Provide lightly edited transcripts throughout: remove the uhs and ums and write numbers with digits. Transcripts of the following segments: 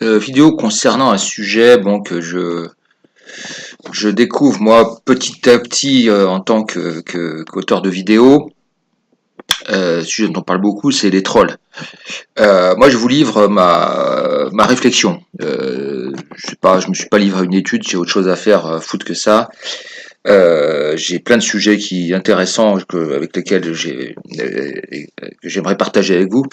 Vidéo concernant un sujet bon que je découvre moi petit à petit en tant qu'auteur de vidéos. Sujet dont on parle beaucoup, c'est les trolls. Moi, je vous livre ma réflexion. Je sais pas, je me suis pas livré à une étude, j'ai autre chose à faire foutre que ça. J'ai plein de sujets intéressants avec lesquels que j'aimerais partager avec vous.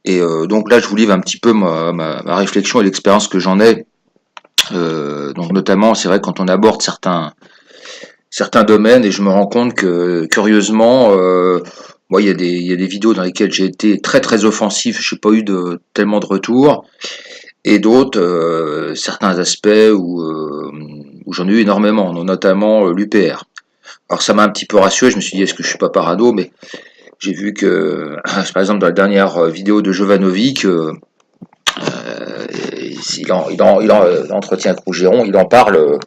Et donc là, je vous livre un petit peu ma réflexion et l'expérience que j'en ai. Donc notamment, c'est vrai quand on aborde certains domaines, et je me rends compte que curieusement, moi il y a des vidéos dans lesquelles j'ai été très très offensif, j'ai pas eu tellement de retours, et d'autres certains aspects où j'en ai eu énormément, notamment l'UPR. Alors ça m'a un petit peu rassuré, je me suis dit est-ce que je suis pas parano, mais j'ai vu que par exemple dans la dernière vidéo de Jovanovic, il entretient avec Rougeron, il en parle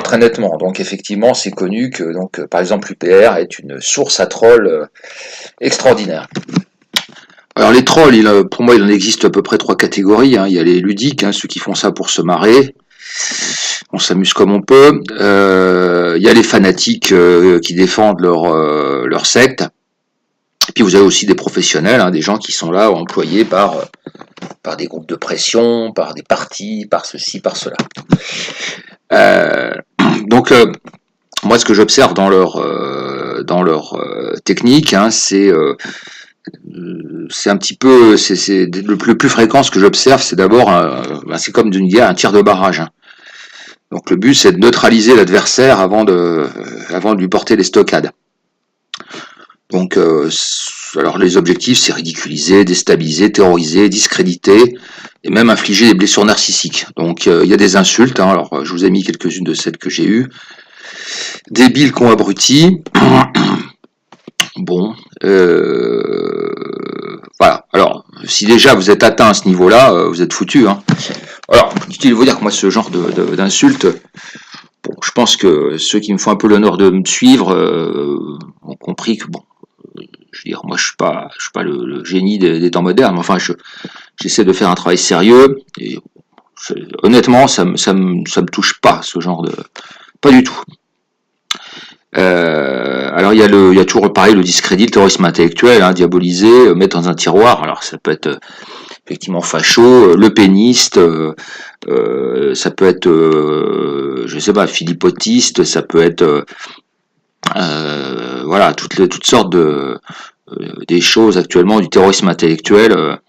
très nettement. Donc effectivement, c'est connu que par exemple l'UPR est une source à trolls extraordinaire. Alors les trolls, pour moi, il en existe à peu près trois catégories. Hein. Il y a les ludiques, hein, ceux qui font ça pour se marrer. On s'amuse comme on peut. Il y a les fanatiques qui défendent leur secte. Et puis vous avez aussi des professionnels, hein, des gens qui sont là employés par des groupes de pression, par des partis, par ceci, par cela. Euh, donc moi, ce que j'observe dans leur technique, hein, c'est un petit peu, c'est le plus fréquent. Ce que j'observe, c'est d'abord, c'est comme d'une guerre, un tir de barrage. Hein. Donc le but, c'est de neutraliser l'adversaire avant de lui porter les stockades. Donc, alors les objectifs, c'est ridiculiser, déstabiliser, terroriser, discréditer, et même infliger des blessures narcissiques. Donc, il y a des insultes. Hein, alors, je vous ai mis quelques-unes de celles que j'ai eues. Débile, con, abruti. Bon, voilà. Alors, si déjà vous êtes atteint à ce niveau-là, vous êtes foutu. Hein. Alors, inutile de vous dire que moi, ce genre d'insultes, bon, je pense que ceux qui me font un peu l'honneur de me suivre ont compris que bon, je veux dire, moi, je suis pas le génie des temps modernes. Mais enfin, j'essaie de faire un travail sérieux. Et honnêtement, ça me touche pas ce genre de, pas du tout. Alors il y a toujours pareil le discrédit, le terrorisme intellectuel, hein, diabolisé, mettre dans un tiroir. Alors ça peut être effectivement facho, le péniste, ça peut être, je sais pas, philippotiste, ça peut être, voilà, toutes sortes des choses actuellement du terrorisme intellectuel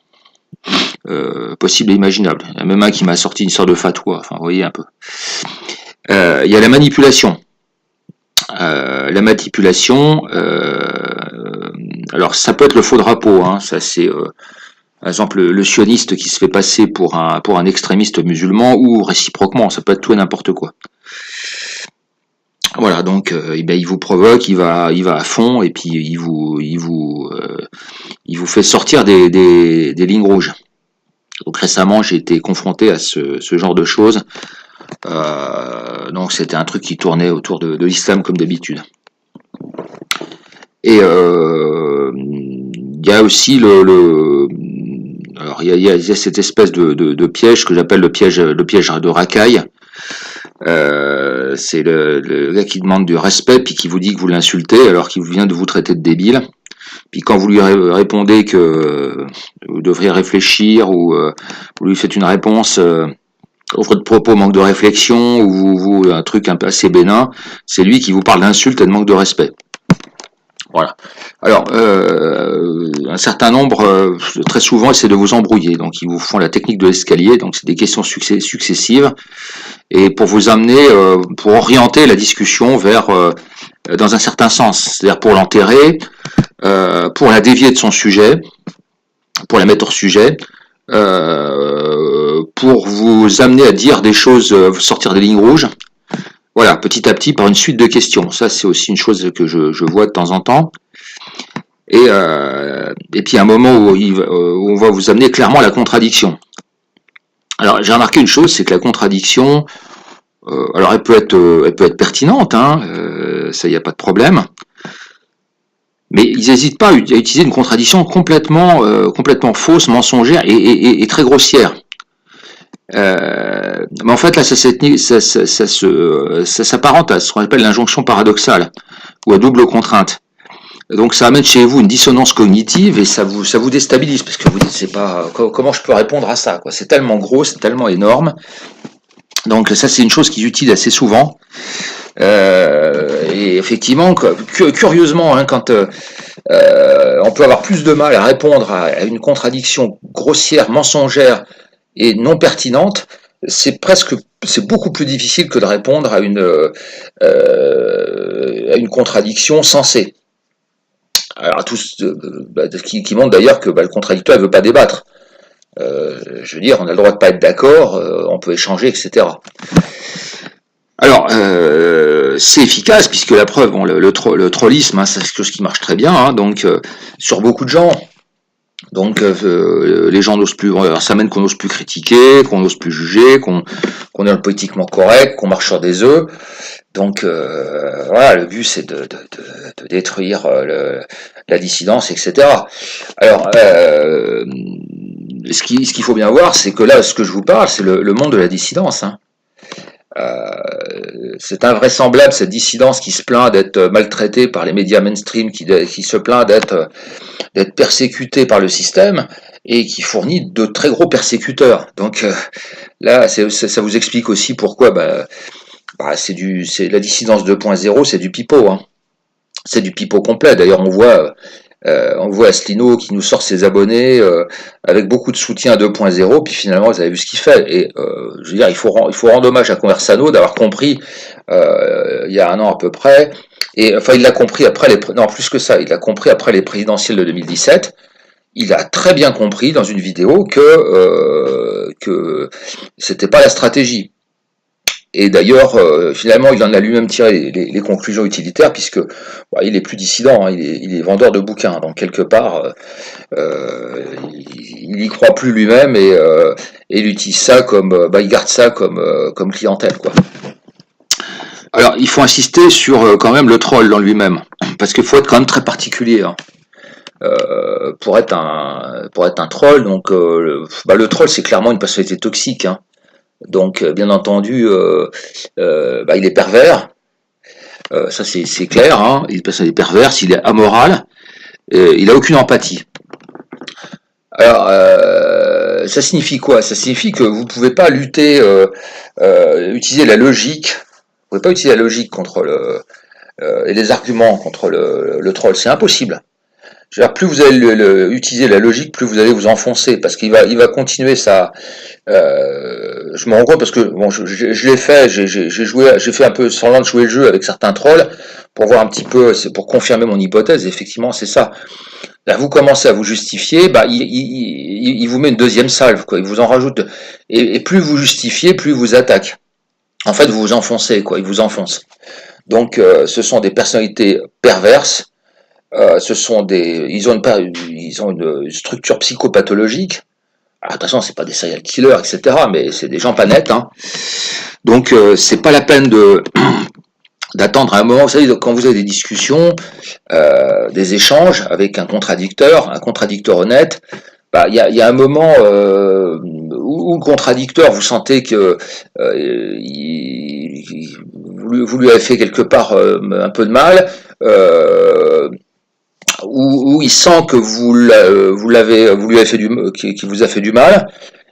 possible et imaginable. Il y en a même un qui m'a sorti une sorte de fatwa. Enfin, vous voyez un peu. Il y a la manipulation. La manipulation, alors ça peut être le faux drapeau, hein, ça c'est par exemple le sioniste qui se fait passer pour un extrémiste musulman ou réciproquement, ça peut être tout et n'importe quoi. Voilà, donc il vous provoque, il va à fond et puis il vous fait sortir des lignes rouges. Donc récemment j'ai été confronté à ce genre de choses. Donc c'était un truc qui tournait autour de l'islam comme d'habitude. Et il y a aussi alors il y a cette espèce de piège que j'appelle le piège de racaille. C'est le gars qui demande du respect puis qui vous dit que vous l'insultez alors qu'il vient de vous traiter de débile. Puis quand vous lui répondez que vous devriez réfléchir ou vous lui faites une réponse votre propos manque de réflexion ou un truc un peu assez bénin, c'est lui qui vous parle d'insulte et de manque de respect. Voilà. Alors, un certain nombre, très souvent, essaient de vous embrouiller. Donc, ils vous font la technique de l'escalier. Donc, c'est des questions successives. Et pour vous amener, pour orienter la discussion dans un certain sens. C'est-à-dire pour l'enterrer, pour la dévier de son sujet, pour la mettre hors sujet, pour vous amener à dire des choses, sortir des lignes rouges. Voilà, petit à petit, par une suite de questions. Ça, c'est aussi une chose que je vois de temps en temps. Et puis, un moment où on va vous amener clairement à la contradiction. Alors, j'ai remarqué une chose, c'est que la contradiction, alors elle peut être pertinente, hein, ça, il n'y a pas de problème. Mais ils n'hésitent pas à utiliser une contradiction complètement fausse, mensongère et très grossière. Mais en fait, là, ça s'apparente à ce qu'on appelle l'injonction paradoxale ou à double contrainte. Donc ça amène chez vous une dissonance cognitive et ça vous déstabilise parce que vous dites c'est pas comment je peux répondre à ça quoi. C'est tellement gros, c'est tellement énorme. Donc ça c'est une chose qu'ils utilisent assez souvent. Et effectivement, curieusement, hein, quand on peut avoir plus de mal à répondre à une contradiction grossière, mensongère et non pertinente, c'est beaucoup plus difficile que de répondre à une contradiction sensée. Alors qui montre d'ailleurs que le contradictoire ne veut pas débattre. Je veux dire, on a le droit de pas être d'accord, on peut échanger, etc. Alors, c'est efficace puisque la preuve, bon, le trollisme, hein, c'est quelque chose qui marche très bien, hein, donc sur beaucoup de gens. Donc les gens n'osent plus, ça mène qu'on n'ose plus critiquer, qu'on n'ose plus juger, qu'on est le politiquement correct, qu'on marche sur des œufs. Donc voilà, le but c'est de détruire la dissidence, etc. Alors ce qu'il faut bien voir, c'est que là, ce que je vous parle, c'est le monde de la dissidence. Hein. C'est invraisemblable cette dissidence qui se plaint d'être maltraitée par les médias mainstream, qui se plaint d'être persécutée par le système et qui fournit de très gros persécuteurs. Donc là, ça vous explique aussi pourquoi c'est la dissidence 2.0, c'est du pipeau. Hein. C'est du pipeau complet. D'ailleurs, on voit Asselineau qui nous sort ses abonnés avec beaucoup de soutien à 2.0, puis finalement vous avez vu ce qu'il fait. Et je veux dire, il faut rendre hommage à Conversano d'avoir compris il y a un an à peu près. Et enfin, il l'a compris après plus que ça, il l'a compris après les présidentielles de 2017. Il a très bien compris dans une vidéo que c'était pas la stratégie. Et d'ailleurs, finalement, il en a lui-même tiré les conclusions utilitaires, puisque il est plus dissident, hein, il est vendeur de bouquins, donc quelque part, il y croit plus lui-même et il utilise ça il garde ça comme clientèle, quoi. Alors, il faut insister sur quand même le troll dans lui-même, parce qu'il faut être quand même très particulier. Hein. Pour être un troll, donc le troll c'est clairement une personnalité toxique. Hein. Donc, bien entendu, il est pervers. Ça, c'est clair. Hein. Il est perverse, il est amoral. Il n'a aucune empathie. Alors, ça signifie quoi? Ça signifie que vous ne pouvez pas lutter, utiliser la logique. Vous ne pouvez pas utiliser la logique contre et les arguments contre le troll. C'est impossible. Je veux dire, plus vous allez utiliser la logique, plus vous allez vous enfoncer, parce qu'il va continuer ça. Je me rends compte parce que bon, je l'ai fait, j'ai fait un peu semblant de jouer le jeu avec certains trolls pour voir un petit peu, c'est pour confirmer mon hypothèse. Effectivement, c'est ça. Là, vous commencez à vous justifier, il vous met une deuxième salve, quoi. Il vous en rajoute, et plus vous justifiez, plus il vous attaque. En fait, vous vous enfoncez, quoi. Il vous enfonce. Donc, ce sont des personnalités perverses. Ils ont une structure psychopathologique. Alors, attention, c'est pas des serial killers, etc., mais c'est des gens pas nets. Hein. Donc, c'est pas la peine d'attendre un moment. Vous savez, quand vous avez des discussions, des échanges avec un contradicteur honnête, il y a un moment où le contradicteur, vous sentez que vous lui avez fait quelque part un peu de mal. Où il sent que vous lui avez fait qu'il vous a fait du mal,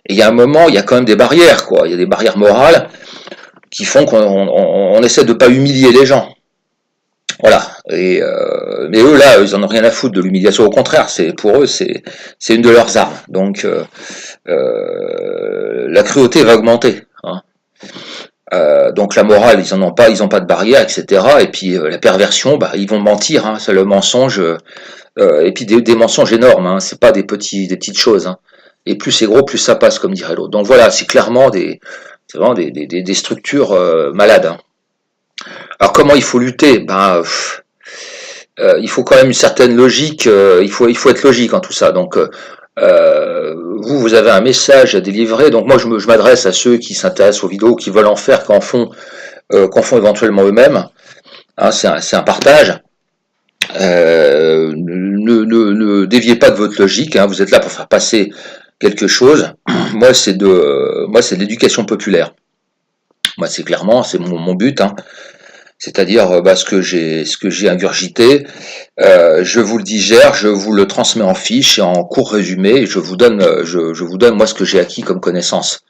et il y a un moment, il y a quand même des barrières, quoi. Il y a des barrières morales qui font qu'on essaie de pas humilier les gens. Voilà. Mais eux là, ils en ont rien à foutre de l'humiliation. Au contraire, pour eux, c'est une de leurs armes. Donc la cruauté va augmenter. Hein. Donc la morale, ils n'ont pas de barrière, etc. Et puis la perversion, ils vont mentir, hein, c'est le mensonge, et puis des mensonges énormes, hein, c'est pas des petites choses. Hein. Et plus c'est gros, plus ça passe, comme dirait l'autre. Donc voilà, c'est clairement c'est vraiment des structures malades. Hein. Alors comment il faut lutter? Il faut quand même une certaine logique, il faut être logique en tout ça. Donc vous avez un message à délivrer, donc moi je m'adresse à ceux qui s'intéressent aux vidéos, qui veulent en faire, qu'en font éventuellement eux-mêmes. Hein, c'est un partage. Ne déviez pas de votre logique, hein, vous êtes là pour faire passer quelque chose. Moi, c'est de l'éducation populaire. Moi, c'est clairement, c'est mon but, hein. C'est-à-dire ce que j'ai ingurgité, je vous le digère, je vous le transmets en fiche et en court résumé, et je vous donne moi ce que j'ai acquis comme connaissance.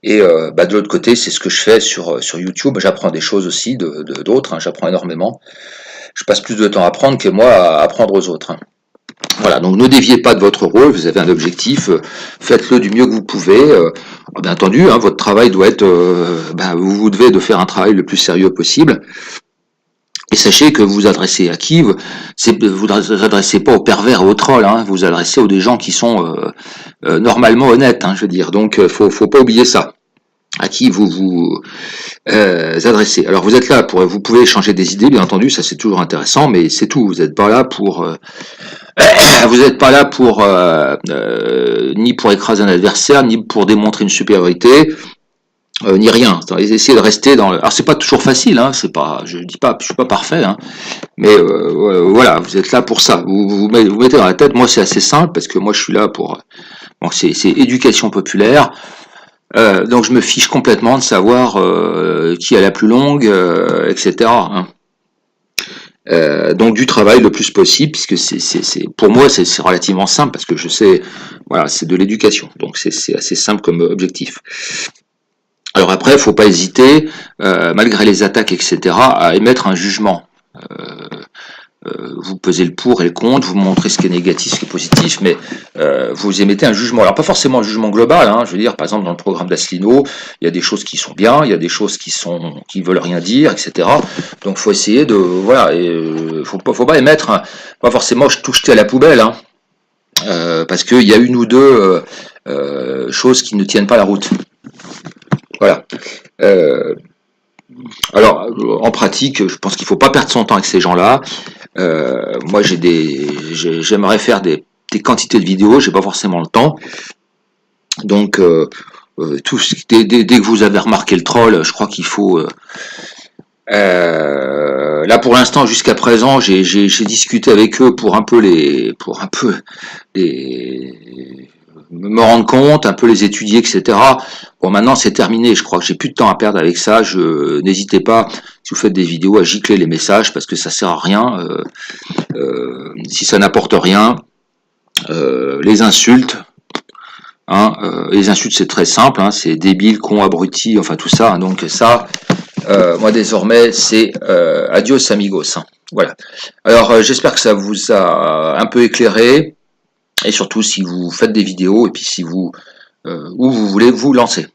Et de l'autre côté, c'est ce que je fais sur YouTube. J'apprends des choses aussi d'autres, hein, j'apprends énormément. Je passe plus de temps à apprendre que moi à apprendre aux autres, hein. Voilà, donc ne déviez pas de votre rôle, vous avez un objectif, faites-le du mieux que vous pouvez. Bien entendu, hein, votre travail doit être, vous devez de faire un travail le plus sérieux possible. Et sachez que vous vous adressez à qui? Vous vous adressez pas aux pervers et aux trolls, hein, vous vous adressez aux des gens qui sont normalement honnêtes, hein, je veux dire. Donc faut pas oublier ça. À qui vous vous adressez. Alors vous êtes là pour, vous pouvez échanger des idées, bien entendu, ça c'est toujours intéressant, mais c'est tout. Vous n'êtes pas là pour vous n'êtes pas là pour ni pour écraser un adversaire, ni pour démontrer une supériorité, ni rien. Essayez de rester dans. Alors c'est pas toujours facile, hein. C'est pas, je dis pas, je suis pas parfait, hein. Mais voilà, vous êtes là pour ça. Vous mettez dans la tête. Moi c'est assez simple parce que moi je suis là pour. Bon, c'est éducation populaire. Donc je me fiche complètement de savoir qui a la plus longue, etc., hein. Donc du travail le plus possible, puisque pour moi c'est relativement simple parce que je sais, voilà, c'est de l'éducation, donc c'est assez simple comme objectif. Alors après, il faut pas hésiter, malgré les attaques, etc., à émettre un jugement. Vous pesez le pour et le contre, vous montrez ce qui est négatif, ce qui est positif, mais vous émettez un jugement. Alors pas forcément un jugement global, hein, je veux dire, par exemple dans le programme d'Asselineau, il y a des choses qui sont bien, il y a des choses qui veulent rien dire, etc. Donc faut essayer de, voilà, faut pas émettre, pas forcément tout jeter à la poubelle, hein, parce qu'il y a une ou deux choses qui ne tiennent pas la route. Voilà. Alors, en pratique, je pense qu'il faut pas perdre son temps avec ces gens-là. Moi, j'aimerais faire des quantités de vidéos, j'ai pas forcément le temps. Donc, dès que vous avez remarqué le troll, je crois qu'il faut. Là, pour l'instant, jusqu'à présent, j'ai discuté avec eux pour un peu me rendre compte, un peu les étudier, etc. Bon, maintenant c'est terminé, je crois que j'ai plus de temps à perdre avec ça. N'hésitez pas, si vous faites des vidéos, à gicler les messages parce que ça sert à rien. Si ça n'apporte rien, les insultes, hein, les insultes c'est très simple, hein, c'est débile, con, abruti, enfin tout ça. Hein, donc ça, moi désormais c'est adios amigos. Hein, voilà. Alors j'espère que ça vous a un peu éclairé. Et surtout si vous faites des vidéos et puis si vous où vous voulez vous lancer.